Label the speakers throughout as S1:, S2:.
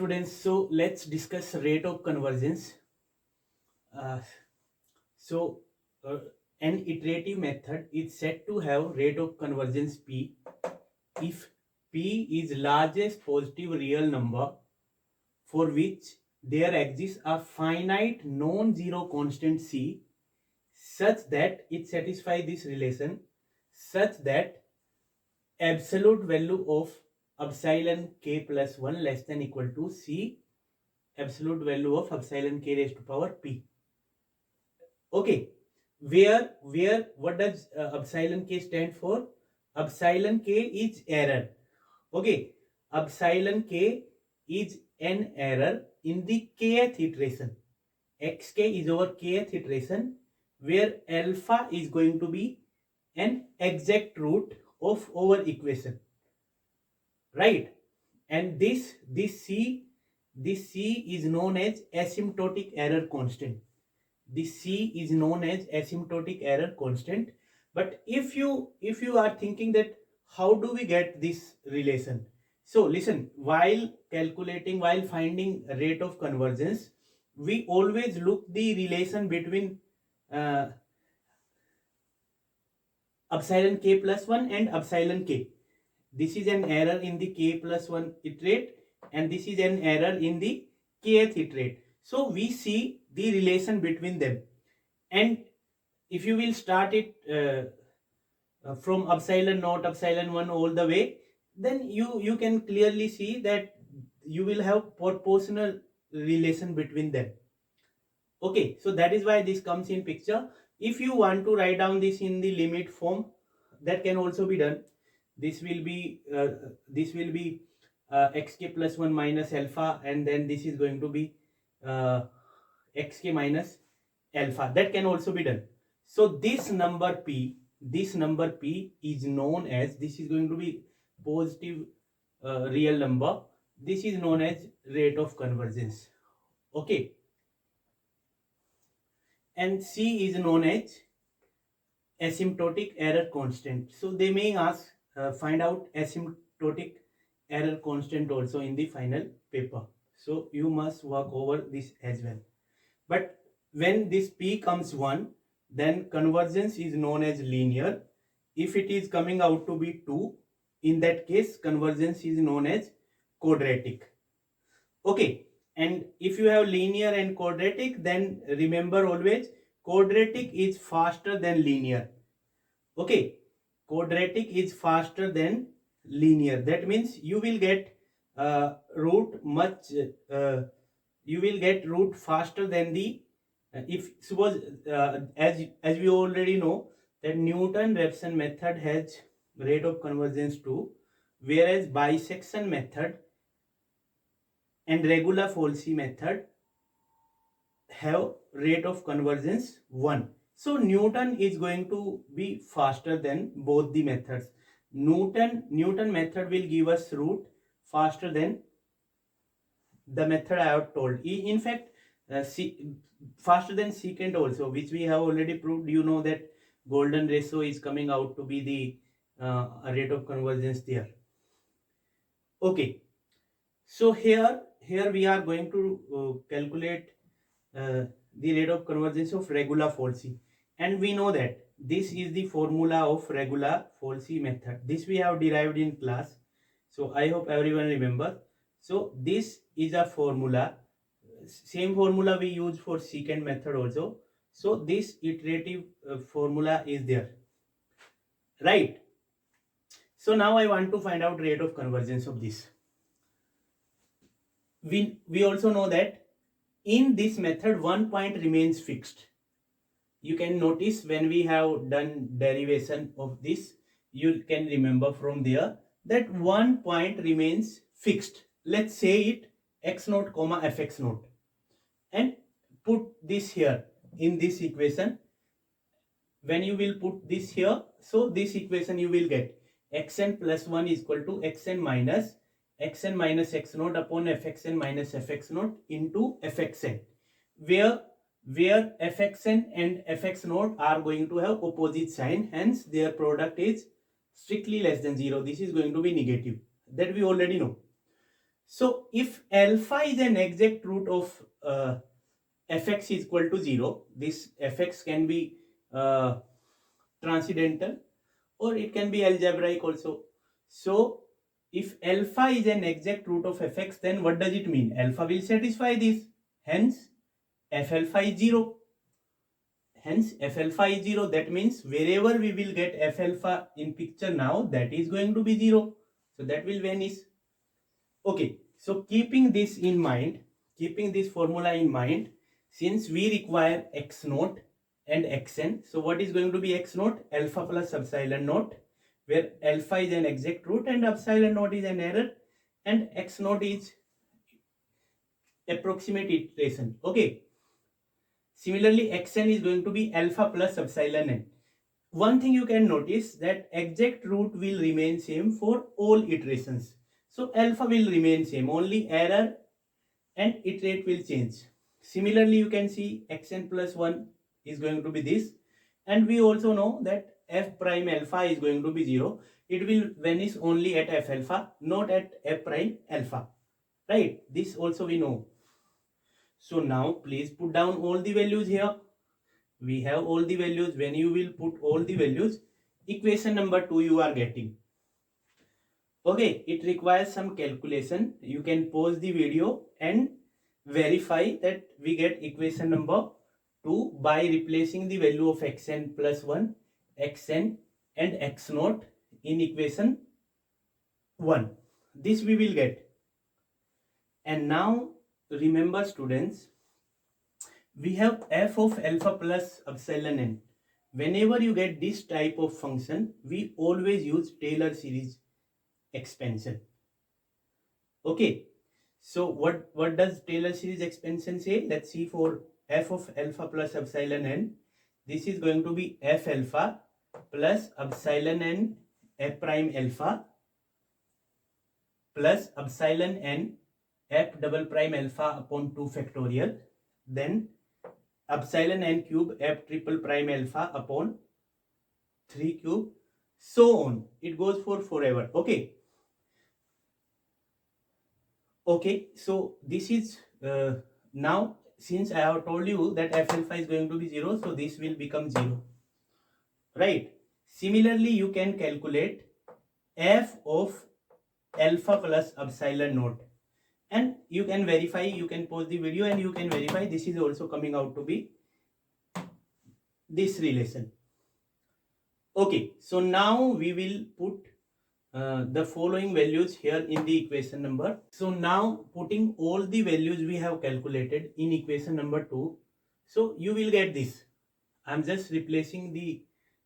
S1: students, so let's discuss rate of convergence. Uh, so uh, an iterative method is said to have rate of convergence p if p is largest positive real number for which there exists a finite non-zero constant c such that it satisfies this relation such that absolute value of epsilon k plus 1 less than equal to c absolute value of epsilon k raised to power p. Okay, where what does epsilon k stand for? Epsilon k is error. Okay, epsilon k is an error in the kth iteration. Xk is our kth iteration, where alpha is going to be an exact root of our equation, right? And this c is known as asymptotic error constant. This c is known as asymptotic error constant. But if you are thinking that how do we get this relation, so listen, while finding rate of convergence, we always look the relation between uh, epsilon k plus 1 and epsilon k. This is an error in the k plus 1 iterate, and this is an error in the kth iterate. So we see the relation between them. And if you will start it from epsilon naught, epsilon 1 all the way, then you can clearly see that you will have proportional relation between them. Okay, so that is why this comes in picture. If you want to write down this in the limit form, that can also be done. This will be xk plus 1 minus alpha, and then this is going to be uh, xk minus alpha. That can also be done. So this number p is known as, this is going to be positive real number. This is known as rate of convergence. Okay, and c is known as asymptotic error constant. So they may ask find out asymptotic error constant also in the final paper. So you must work over this as well. But when this p comes 1, then convergence is known as linear. If it is coming out to be 2, in that case convergence is known as quadratic. Okay, and if you have linear and quadratic, then remember always quadratic is faster than linear. Okay, quadratic is faster than linear. That means you will get root much you will get root faster than the if suppose as we already know that Newton-Raphson method has rate of convergence 2, whereas bisection method and Regula Falsi method have rate of convergence 1. So Newton is going to be faster than both the methods. Newton method will give us root faster than the method I have told. In fact, faster than secant also, which we have already proved. You know that golden ratio is coming out to be the rate of convergence there. Okay, so here we are going to calculate the rate of convergence of Regula Falsi, and we know that this is the formula of Regula Falsi method. This we have derived in class, so I hope everyone remember. So this is a formula, same formula we use for secant method also. So this iterative formula is there, right? So now I want to find out rate of convergence of this. We also know that in this method one point remains fixed. You can notice when we have done derivation of this, you can remember from there that one point remains fixed. Let's say it x naught comma fx naught, and put this here in this equation. When you will put this here, so this equation you will get xn plus 1 is equal to xn minus x naught upon fxn minus fx naught into fxn, where fxn and fx naught are going to have opposite sign, hence their product is strictly less than 0. This is going to be negative, that we already know. So if alpha is an exact root of fx is equal to 0, this fx can be transcendental or it can be algebraic also. So if alpha is an exact root of fx, then what does it mean? Alpha will satisfy this. Hence, f alpha is 0. Hence, f alpha is 0. That means wherever we will get f alpha in picture now, that is going to be 0. So that will vanish. Okay, so keeping this in mind, keeping this formula in mind, since we require x naught and xn, so what is going to be x naught? Alpha plus epsilon naught, where alpha is an exact root and epsilon naught is an error, and x naught is approximate iteration. Okay. Similarly, xn is going to be alpha plus epsilon n. One thing you can notice that exact root will remain same for all iterations. So alpha will remain same, only error and iterate will change. Similarly, you can see xn plus 1 is going to be this, and we also know that f prime alpha is going to be 0. It will vanish only at f alpha, not at f prime alpha, right? This also we know. So now please put down all the values here. We have all the values. When you will put all the values, equation number 2 you are getting. Okay, it requires some calculation. You can pause the video and verify that we get equation number 2 by replacing the value of xn plus 1, xn and x naught in equation 1. This we will get. And now remember students, we have f of alpha plus epsilon n. Whenever you get this type of function, we always use Taylor series expansion. Okay, so what does Taylor series expansion say? Let's see. For f of alpha plus epsilon n, this is going to be f alpha plus epsilon n f prime alpha plus epsilon n f double prime alpha upon 2 factorial, then epsilon n cube f triple prime alpha upon 3 cube, so on. It goes for forever. Okay. Okay, so this is now, since I have told you that f alpha is going to be 0, so this will become 0, right? Similarly, you can calculate f of alpha plus epsilon naught, and you can verify. You can pause the video and you can verify. This is also coming out to be this relation. Okay, so now we will put the following values here in the equation number. So now putting all the values we have calculated in equation number 2, so you will get this. I'm just replacing the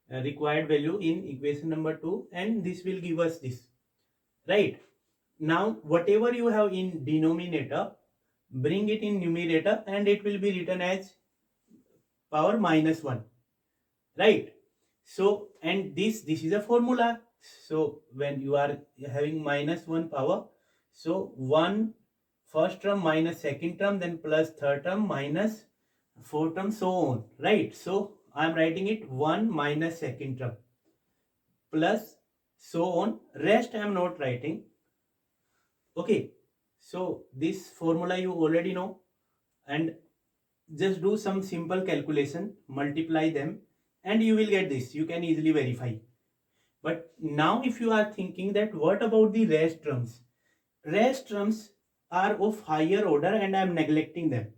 S1: required value in equation number 2 and this will give us this, right? Now whatever you have in denominator, bring it in numerator and it will be written as power minus 1, right? So, and this is a formula. So when you are having minus 1 power, so 1 first term minus second term, then plus third term minus fourth term, so on, right? So I am writing it 1 minus second term plus so on. Rest I am not writing. Okay, so this formula you already know, and just do some simple calculation, multiply them and you will get this. You can easily verify. But now if you are thinking that what about the rest terms? Rest terms are of higher order and I am neglecting them.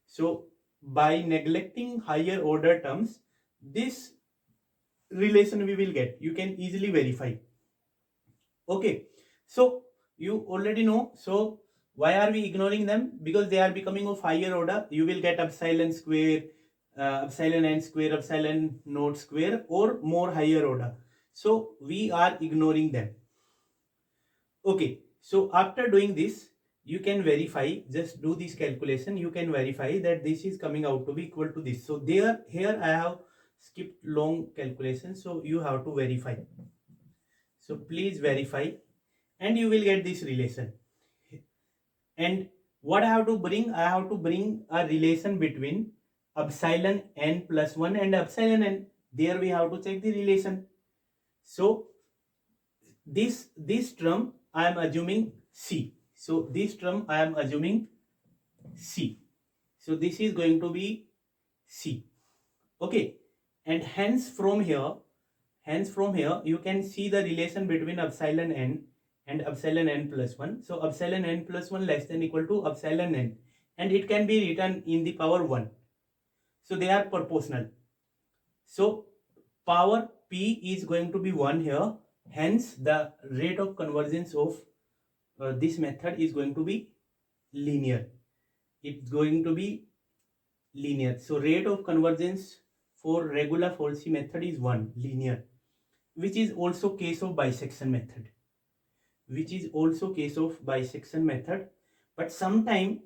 S1: So by neglecting higher order terms, this relation we will get. You can easily verify. Okay, so you already know. So why are we ignoring them? Because they are becoming of higher order. You will get epsilon square, epsilon n square, epsilon naught square, or more higher order. So we are ignoring them. Okay, so after doing this, you can verify, just do this calculation, you can verify that this is coming out to be equal to this. So here I have skipped long calculation, so you have to verify. So please verify and you will get this relation. And what I have to bring? I have to bring a relation between epsilon n plus 1 and epsilon n. There we have to check the relation. So this term I am assuming C. So this term I am assuming C. So this is going to be C. Okay. And hence from here you can see the relation between epsilon n and epsilon n plus 1. So epsilon n plus 1 less than equal to epsilon n, and it can be written in the power 1. So they are proportional. So power p is going to be 1 here. Hence the rate of convergence of this method is going to be linear. It's going to be linear. So rate of convergence for regular Falsi method is 1, linear, which is also case of bisection method. But sometime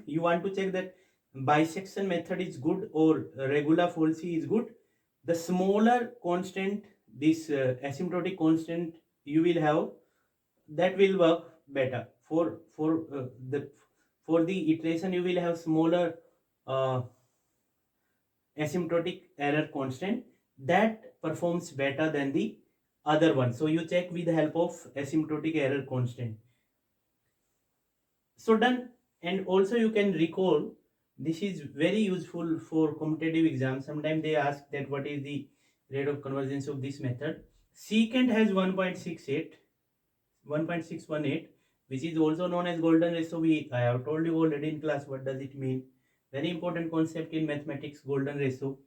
S1: you want to check that bisection method is good or regular Falsi is good. The smaller constant, this asymptotic constant you will have, that will work better for the iteration. You will have smaller asymptotic error constant that performs better than the other one. So you check with the help of asymptotic error constant. So done. And also you can recall, this is very useful for competitive exams. Sometimes they ask that what is the rate of convergence of this method. Secant has 1.618, which is also known as golden ratio. I have told you already in class what does it mean. Very important concept in mathematics, golden ratio.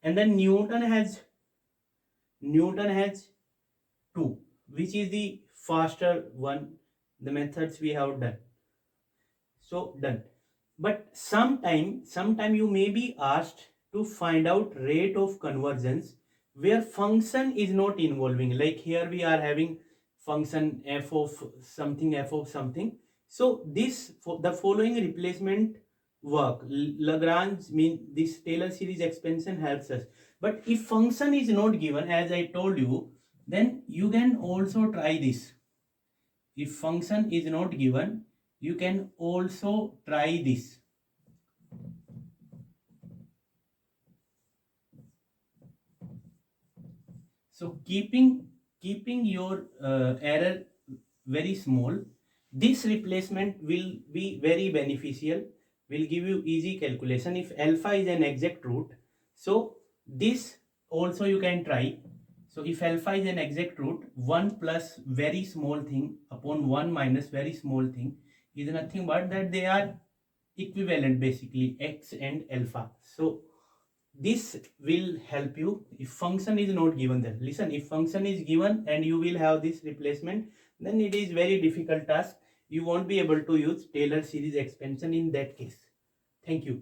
S1: And then Newton has 2, which is the faster one, the methods we have done. So done. But sometime you may be asked to find out rate of convergence where function is not involving. Like here we are having function f of something. So the following replacement work. Lagrange mean this Taylor series expansion helps us. But if function is not given, as I told you, then you can also try this. If function is not given, you can also try this. So keeping your error very small, this replacement will be very beneficial, will give you easy calculation. If alpha is an exact root, so this also you can try. So if alpha is an exact root, 1 plus very small thing upon 1 minus very small thing is nothing but that they are equivalent, basically x and alpha. So this will help you if function is not given. Then listen, if function is given and you will have this replacement, then it is very difficult task. You won't be able to use Taylor series expansion in that case. Thank you.